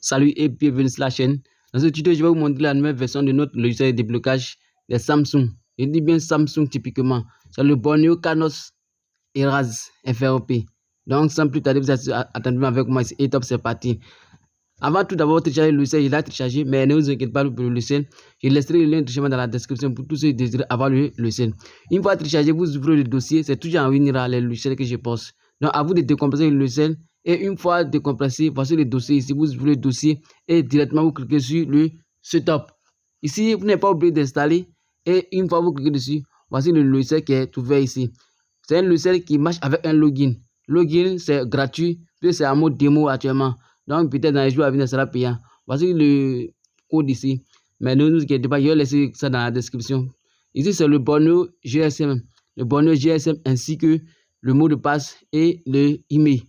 Salut et bienvenue sur la chaîne. Dans ce tuto, je vais vous montrer la nouvelle version de notre logiciel de déblocage des Samsung. Je dis bien Samsung typiquement. C'est le Borneo Canos Erase FRP. Donc, sans plus tarder, vous attendez avec moi ici. Et top, c'est parti. Avant tout d'abord télécharger le logiciel, il a téléchargé, mais ne vous inquiétez pas pour le logiciel. Je laisserai le lien de téléchargement dans la description pour tous ceux qui désirent avoir le logiciel. Une fois téléchargé, vous ouvrez le dossier. C'est toujours en WinRAR les logiciels que je poste. Donc, à vous de décompresser le logiciel. Et une fois décompressé, voici le dossier ici. Vous ouvrez le dossier et directement vous cliquez sur le setup. Ici, vous n'êtes pas obligé d'installer. Et une fois vous cliquez dessus, voici le logiciel qui est ouvert ici. C'est un logiciel qui marche avec un login. Login, c'est gratuit, puis c'est en mode démo actuellement. Donc, peut-être dans les jours à venir, ça sera payant. Voici le code ici. Mais ne nous inquiétez pas, je vais laisser ça dans la description. Ici, c'est le Borneo GSM. Le Borneo GSM ainsi que le mot de passe et le email.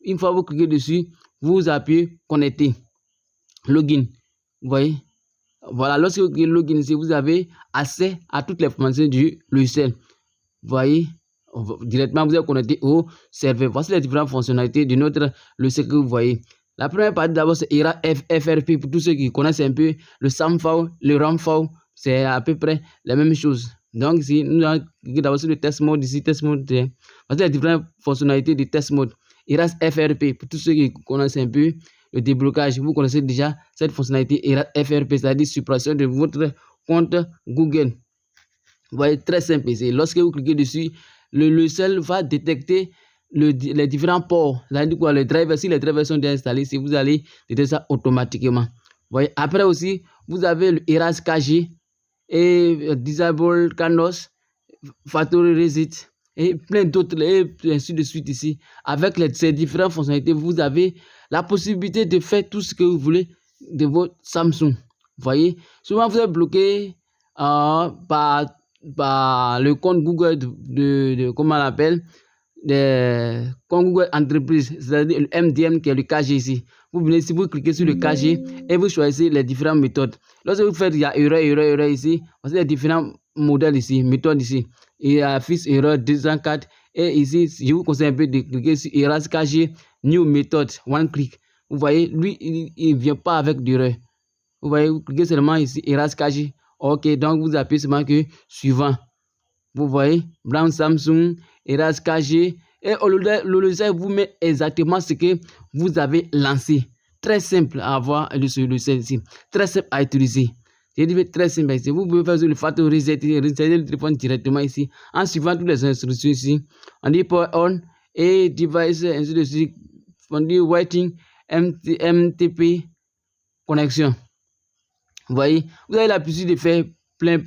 Une fois vous cliquez dessus, vous appuyez connecter. Login. Vous voyez? Voilà, lorsque vous cliquez login ici, vous avez accès à toutes les informations du logiciel. Vous voyez? Directement, vous êtes connecté au serveur. Voici les différentes fonctionnalités de notre logiciel que vous voyez. La première partie d'abord, c'est Erase FRP. Pour tous ceux qui connaissent un peu le SAMFAO, le RAMFAO, c'est à peu près la même chose. Donc ici, nous allons cliquer d'abord sur le test mode ici, test mode. Voici les différentes fonctionnalités du test mode. Erase FRP, pour tous ceux qui connaissent un peu le déblocage, vous connaissez déjà cette fonctionnalité Erase FRP, c'est-à-dire suppression de votre compte Google. Vous voyez, très simple ici. Lorsque vous cliquez dessus, le logiciel va détecter les différents ports. C'est-à-dire quoi, les drivers, si les drivers sont déjà installés, si vous allez détecter ça automatiquement. Vous voyez, après aussi, vous avez le Erase KG et Disable Canos, Factory Reset et plein d'autres, et ainsi de suite ici. Avec ces différentes fonctionnalités, vous avez la possibilité de faire tout ce que vous voulez de votre Samsung. Vous voyez, souvent vous êtes bloqué par le compte Google comment on l'appelle, le compte Google Entreprise, c'est-à-dire le MDM qui est le KG ici. Vous venez ici, vous cliquez sur le KG et vous choisissez les différentes méthodes. Lorsque vous faites, il y a erreur ici. Voici les différents modèles ici, méthodes ici. Il y a fix erreur 204 et ici, je vous conseille un peu de cliquer sur Erase KG, New Method, One Click. Vous voyez, lui, il ne vient pas avec d'erreur. Vous voyez, vous cliquez seulement ici, Erase KG. Ok, donc vous appuyez seulement que suivant. Vous voyez, Brown Samsung, Erase KG. Et le logiciel vous met exactement ce que vous avez lancé. Très simple à avoir ce logiciel ici. Très simple à utiliser. Je dis très simple ici. Vous pouvez faire sur le Factory Reset, resetter le téléphone directement ici. En suivant toutes les instructions ici. On dit Power On et Device, ainsi de suite. On dit Waiting, MTP, connexion. Vous voyez, vous avez la possibilité de faire plein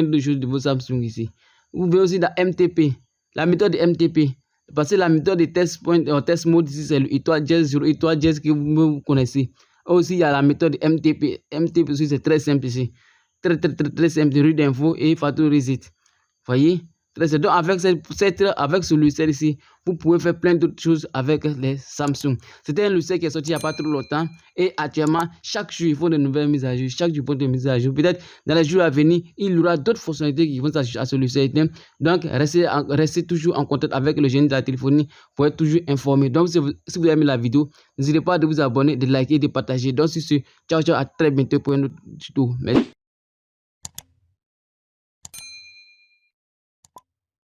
de choses de vos Samsung ici. Vous pouvez aussi dans MTP, la méthode de MTP. Parce que la méthode de test point, test mode ici, c'est le étoile jazz sur étoile jazz que vous connaissez. Aussi, il y a la méthode de MTP. MTP aussi, c'est très simple ici. Très simple, de rue d'info et Factory Reset. Vous voyez? Très simple. Donc, avec ce logiciel ici, vous pouvez faire plein d'autres choses avec les Samsung. C'était un logiciel qui est sorti il n'y a pas trop longtemps. Et actuellement, chaque jour, il faut de nouvelles mises à jour. Chaque jour, il faut de mises à jour. Peut-être dans les jours à venir, il y aura d'autres fonctionnalités qui vont s'ajouter à ce logiciel. Donc, restez toujours en contact avec le génie de la téléphonie pour être toujours informé. Donc, si vous avez aimé la vidéo, n'hésitez pas à vous abonner, de liker et de partager. Donc, sur ce, ciao, à très bientôt pour un autre tuto. Merci.